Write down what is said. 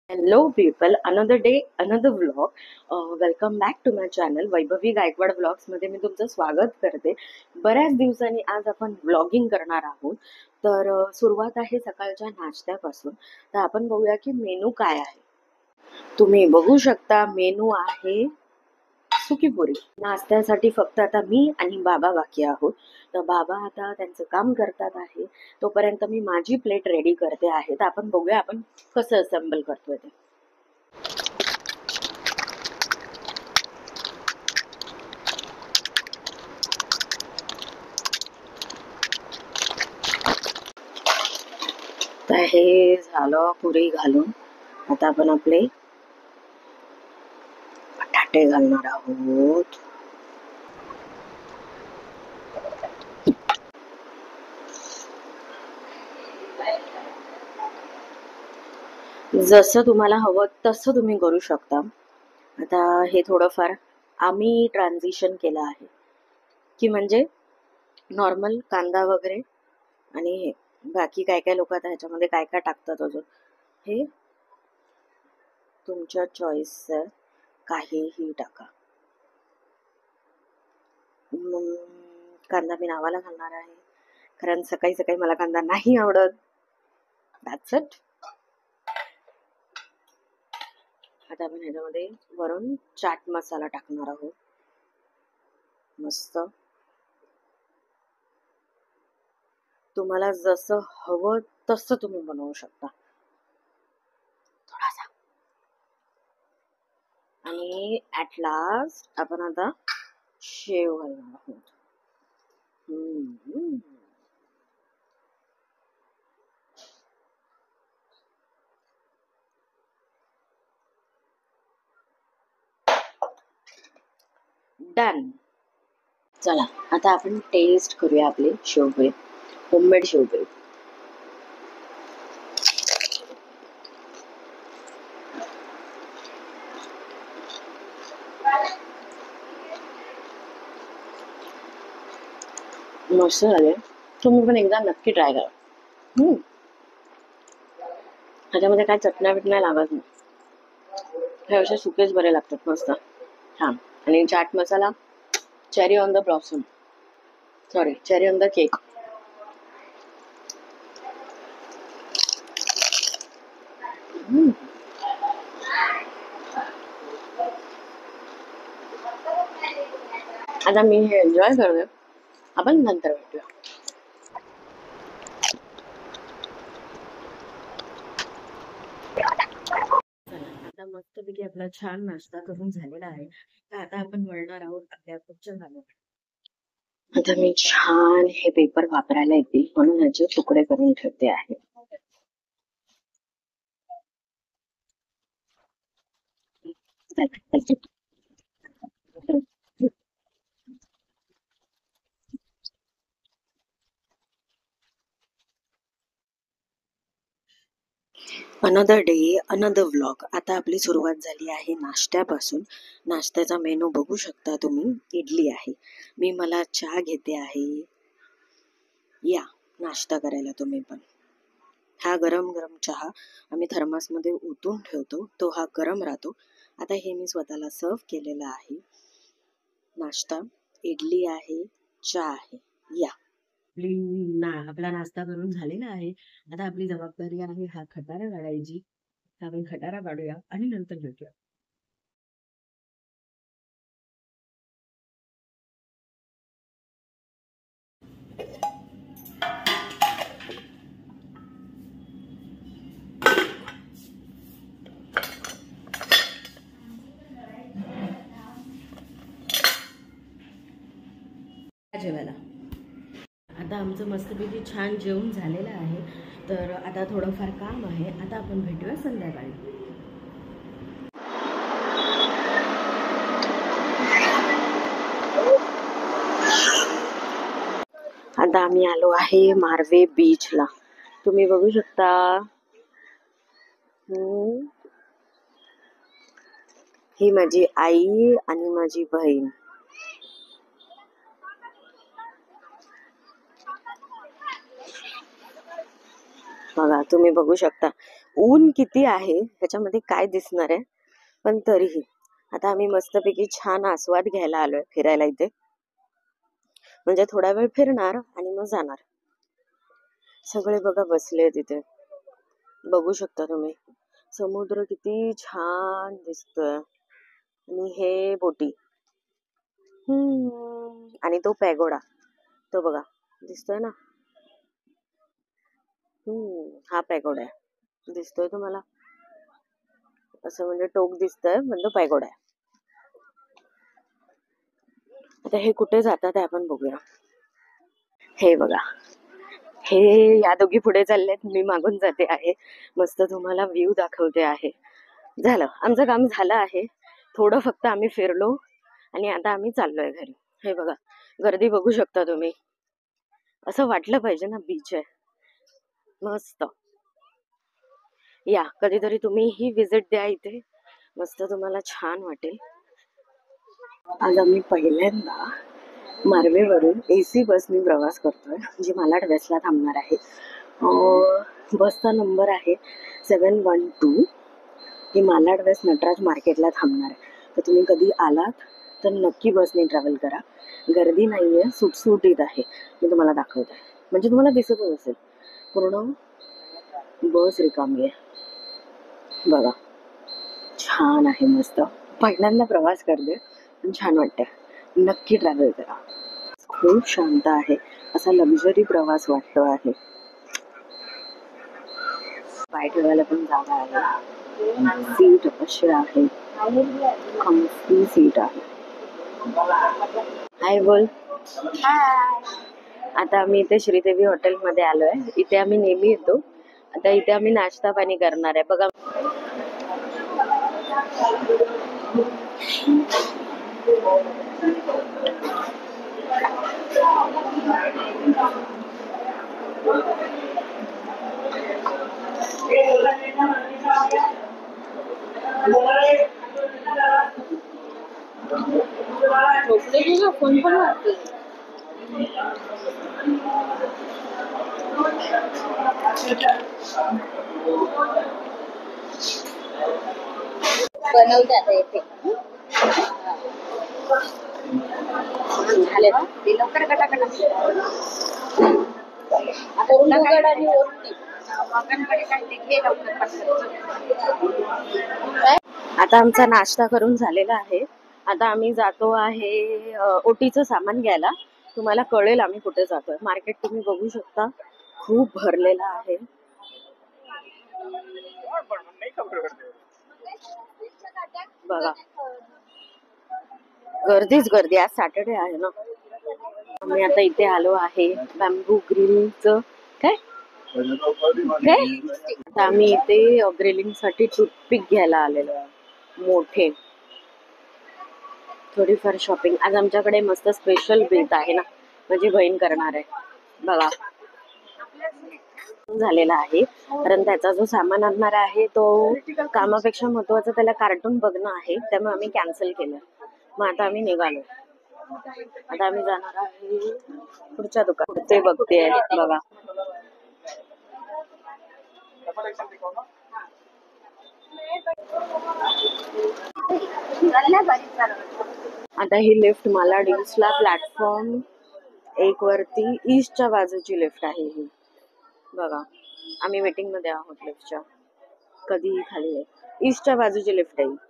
Hello people, another day, another vlog. Welcome back to my channel Vaibhavi Gaikwad vlogs मध्ये मी तुमचं स्वागत करते. बऱ्याच दिवसांनी आज आपण व्लॉगिंग करणार आहोत. तर सुरुवात आहे सकाळच्या नाश्त्यापासून. तर आपण बघूया की मेनू काय आहे. तुम्ही बघू शकता मेनू आहे सुकी पुरी. नाश्त्यासाठी फक्त आता मी आणि बाबा बाकी आहोत. तर बाबा आता त्यांचं काम करतात आहे, तोपर्यंत मी माझी प्लेट रेडी करते आहे. तर आपण बघूया आपण कसं असेंबल करतोय ते. तर हे झालं पुरी घालून. आता आपण आपले बटाटे घालणार आहोत. जसं तुम्हाला हवं तसं तुम्ही करू शकता. आता हे थोडंफार आम्ही ट्रान्झिशन केलं आहे की म्हणजे नॉर्मल कांदा वगैरे आणि हे बाकी काय काय लोक आता ह्याच्यामध्ये काय काय टाकतात अजून, हे तुमच्या चॉईसचं, काहीही टाका. कांदा मी नावाला घालणार आहे कारण सकाळी सकाळी मला कांदा नाही आवडत. That's it. आता आपण ह्याच्यामध्ये वरून चाट मसाला टाकणार आहोत. मस्त. तुम्हाला जसं हवं तसं तुम्ही बनवू शकता. थोडासा. आणि ऍट लास्ट आपण आता शेव घालणार आहोत. डन. चला आता आपण टेस्ट करूया आपले शेवपुरी, होममेड शेवपुरी. मस्त झाले. तुम्ही पण एकदा नक्की ट्राय करा. ह्याच्यामध्ये काय चटण्या बिटण्या लागत नाही. हे असे सुकेच बरे लागतात मस्त. हा, आणि chaat masala cherry on the blossom, sorry cherry on the cake. आता मी हे एन्जॉय करते. आपण नंतर भेटूया. आता मस्तपैकी आपला छान नाश्ता करून झालेला आहे. तर आता आपण वळणार आहोत आपल्या पुढच्या भागात. आता मी छान हे पेपर वापरायला येतील म्हणून ह्याचे तुकडे करून ठेवते आहे. Another day another vlog. आता आपली सुरुवात झाली आहे नाश्त्यापासून. नाश्त्याचा मेनू बघू शकता तुम्ही. इडली आहे. मला चहा घेते आहे. या नाश्ता करायला तुम्ही पण. हा गरम गरम चहा आम्ही थर्मासमध्ये ओतून ठेवतो, तो हा गरम राहतो. आता हे मी स्वतःला सर्व केलेला आहे. नाश्ता इडली आहे, चहा आहे. या. आपला नाश्ता करून झालेला आहे. आता आपली जबाबदारी आहे हा खटारा काढायची. आपण खटारा काढूया आणि नंतर भेटूया. जेवायला आता आमचं मस्तपैकी छान जेवण झालेलं आहे. तर आता थोडंफार काम आहे. आता आपण भेटूया संध्याकाळी. आता आम्ही आलो आहे मार्वे बीचला. तुम्ही बघू शकता. ही माझी आई आणि माझी बहीण. बघा तुम्ही बघू शकता ऊन किती आहे ह्याच्यामध्ये काय दिसणार आहे, पण तरीही आता आम्ही मस्तपैकी छान आस्वाद घ्यायला आलोय फिरायला इथे. म्हणजे थोडा वेळ फिरणार आणि मग जाणार. सगळे बघा बसले तिथे, बघू शकता तुम्ही समुद्र किती छान दिसतोय. आणि हे बोटी, आणि तो पॅगोडा, तो बघा दिसतोय ना. हा पॅगोडा आहे, दिसतोय तुम्हाला? असं म्हणजे टोक दिसतंय, म्हणजे तो पॅगोडा आहे. आता हे कुठे जातात ते आपण बघूया. हे बघा, हे या दोघी पुढे चाललेत, मी मागून जाते आहे. मस्त तुम्हाला व्ह्यू दाखवते आहे. झालं, आमचं काम झालं आहे. थोडं फक्त आम्ही फिरलो आणि आता आम्ही चाललोय घरी. हे बघा, गर्दी बघू शकता तुम्ही. असं वाटलं पाहिजे ना, बीच आहे मस्त. या कधीतरी तुम्ही ही विजिट द्या इथे, मस्त तुम्हाला छान वाटेल. आज आम्ही पहिल्यांदा मार्वेवरून AC बसने प्रवास करतोय, जी मालाड वेस्टला थांबणार आहे. बसचा नंबर आहे 712. ही मालाड वेस्ट नटराज मार्केटला थांबणार आहे. तर तुम्ही कधी आलात तर नक्की बसने ट्रॅव्हल करा. गर्दी नाहीये, सुटसुटीत आहे. मी तुम्हाला दाखवते, म्हणजे तुम्हाला दिसतच असेल पूर्ण बस रिकामी आहे. बघा, छान आहे मस्त. पहिल्यांदा प्रवास करते पण छान वाटतं. नक्की ट्रॅव्हल करा. खूप शांत आहे, असा लक्झरी प्रवास वाटतो आहे. पाय ठेवायला पण जागा आहे, सीट असे आहे, कम्फी सीट आहे. हाय बोल. आता आम्ही इथे श्रीदेवी हॉटेलमध्ये आलोय. इथे आम्ही नेहमी येतो. आता इथे आम्ही नाश्ता पाणी करणार आहे बघा. फोन पण वाटते. बनवते आता येते. झाले ना ते लवकर कटाकटा. आता उन्हागड आणि ओरती आता आमचा नाश्ता करून झालेला आहे. आता आम्ही जातो आहे ओटीचं सामान घ्यायला. तुम्हाला कळेल आम्ही कुठे जातोय. मार्केट तुम्ही बघू शकता, खूप भरलेलं आहे. बघा, गर्दीच गर्दी. आज सॅटर्डे आहे ना. आम्ही आता इथे आलो आहे बॅम्बू ग्रिलचं काय आता आम्ही इथे ग्रिलिंग साठी टूथपिक घ्यायला आलेलो आहे, मोठे. थोडीफार शॉपिंग आज आमच्याकडे मस्त स्पेशल बेत आहे ना, माझी बहीण करणार आहे. बघा, झालेला आहे, कारण त्याचा जो सामान आणणार आहे तो कामापेक्षा महत्वाचं त्याला कार्टून बघणं आहे. त्यामुळे आम्ही कॅन्सल केलं. मग आता आम्ही निघालो. आता आम्ही जाणार आहे पुढच्या दुकानात. ते बघते बघा. आता ही लिफ्ट मला ईस्टला प्लॅटफॉर्म 1 वरती ईस्टच्या बाजूची लिफ्ट आहे ही. बघा, आम्ही वेटिंग मध्ये आहोत लिफ्टच्या. कधी खाली आहे, ईस्टच्या बाजूची लिफ्ट आहे.